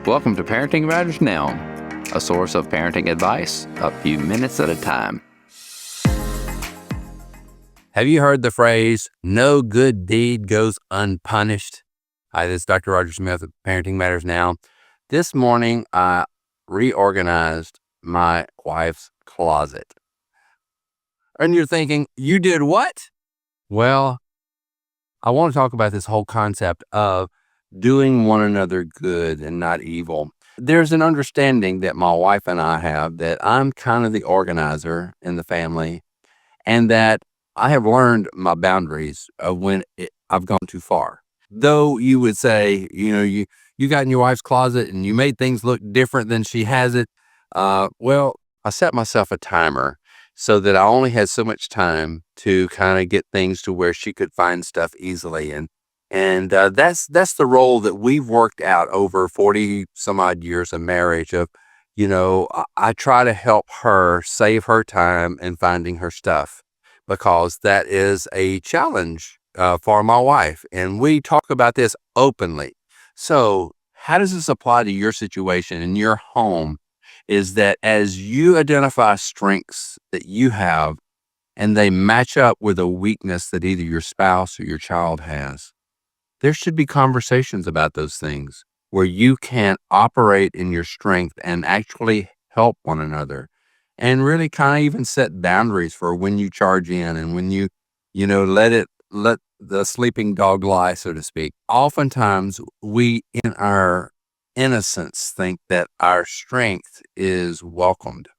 Welcome to Parenting Matters Now, a source of parenting advice a few minutes at a time. Have you heard the phrase, no good deed goes unpunished? Hi, this is Dr. Roger Smith of Parenting Matters Now. This morning, I reorganized my wife's closet. And you're thinking, you did what? Well, I want to talk about this whole concept of doing one another good and not evil. There's an understanding that my wife and I have that I'm kind of the organizer in the family, and that I have learned my boundaries of when I've gone too far. Though you would say, you got in your wife's closet and you made things look different than she has it. Well, I set myself a timer so that I only had so much time to kind of get things to where she could find stuff easily. And that's the role that we've worked out over 40 some odd years of marriage of, I try to help her save her time in finding her stuff, because that is a challenge for my wife. And we talk about this openly. So how does this apply to your situation in your home? Is that as you identify strengths that you have and they match up with a weakness that either your spouse or your child has, there should be conversations about those things where you can operate in your strength and actually help one another, and really kind of even set boundaries for when you charge in and when you let the sleeping dog lie, so to speak. Oftentimes we, in our innocence, think that our strength is welcomed.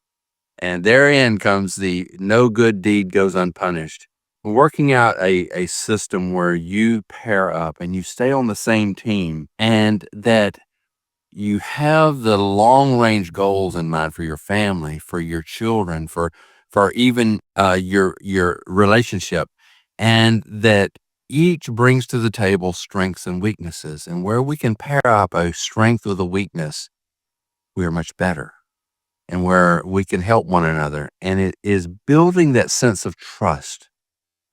And therein comes the no good deed goes unpunished. Working out a system where you pair up and you stay on the same team, and that you have the long range goals in mind for your family, for your children, for even your relationship, and that each brings to the table strengths and weaknesses. And where we can pair up a strength with a weakness, we are much better. And where we can help one another. And it is building that sense of trust.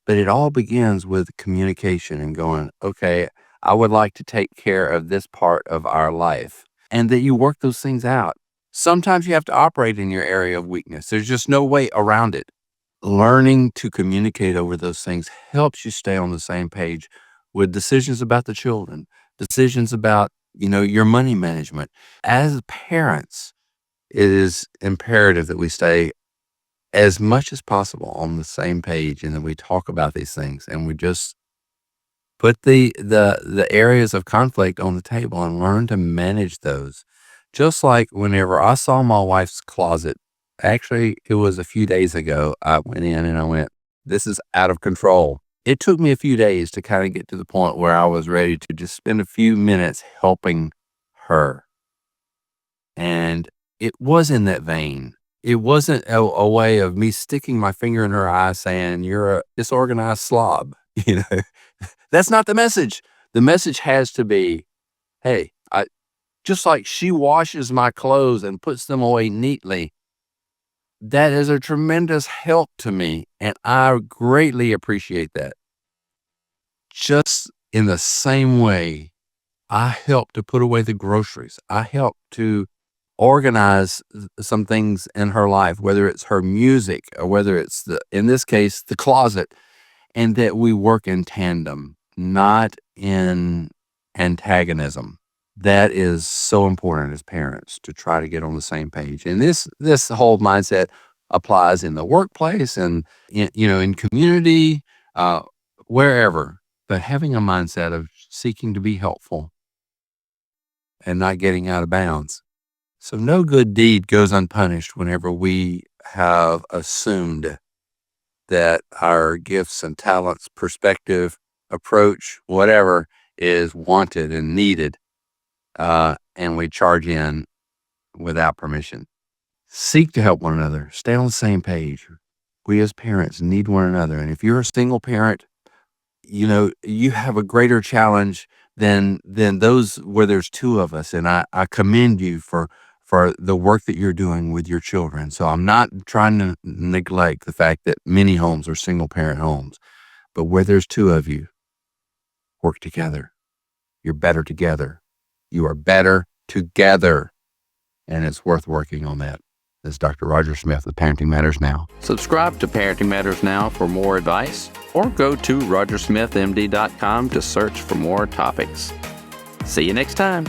But it all begins with communication and going, okay, I would like to take care of this part of our life. And that you work those things out. Sometimes you have to operate in your area of weakness. There's just no way around it. Learning to communicate over those things helps you stay on the same page with decisions about the children, decisions about, your money management. As parents, it is imperative that we stay as much as possible on the same page, and that we talk about these things, and we just put the areas of conflict on the table and learn to manage those. Just like whenever I saw my wife's closet, actually it was a few days ago, I went in and I went, this is out of control. It took me a few days to kind of get to the point where I was ready to just spend a few minutes helping her. And it was in that vein. It wasn't a way of me sticking my finger in her eye saying, you're a disorganized slob. That's not the message. The message has to be, hey, just like she washes my clothes and puts them away neatly, that is a tremendous help to me. And I greatly appreciate that. Just in the same way, I help to put away the groceries. I help to organize some things in her life, whether it's her music or whether it's in this case, the closet, and that we work in tandem, not in antagonism. That is so important as parents, to try to get on the same page. And this whole mindset applies in the workplace and in community, wherever. But having a mindset of seeking to be helpful and not getting out of bounds. So no good deed goes unpunished whenever we have assumed that our gifts and talents, perspective, approach, whatever, is wanted and needed, and we charge in without permission. Seek to help one another. Stay on the same page. We as parents need one another. And if you're a single parent, you have a greater challenge than those where there's two of us. And I commend you for the work that you're doing with your children. So I'm not trying to neglect the fact that many homes are single parent homes, but where there's two of you, work together. You're better together. You are better together. And it's worth working on that. This is Dr. Roger Smith with Parenting Matters Now. Subscribe to Parenting Matters Now for more advice, or go to rogersmithmd.com to search for more topics. See you next time.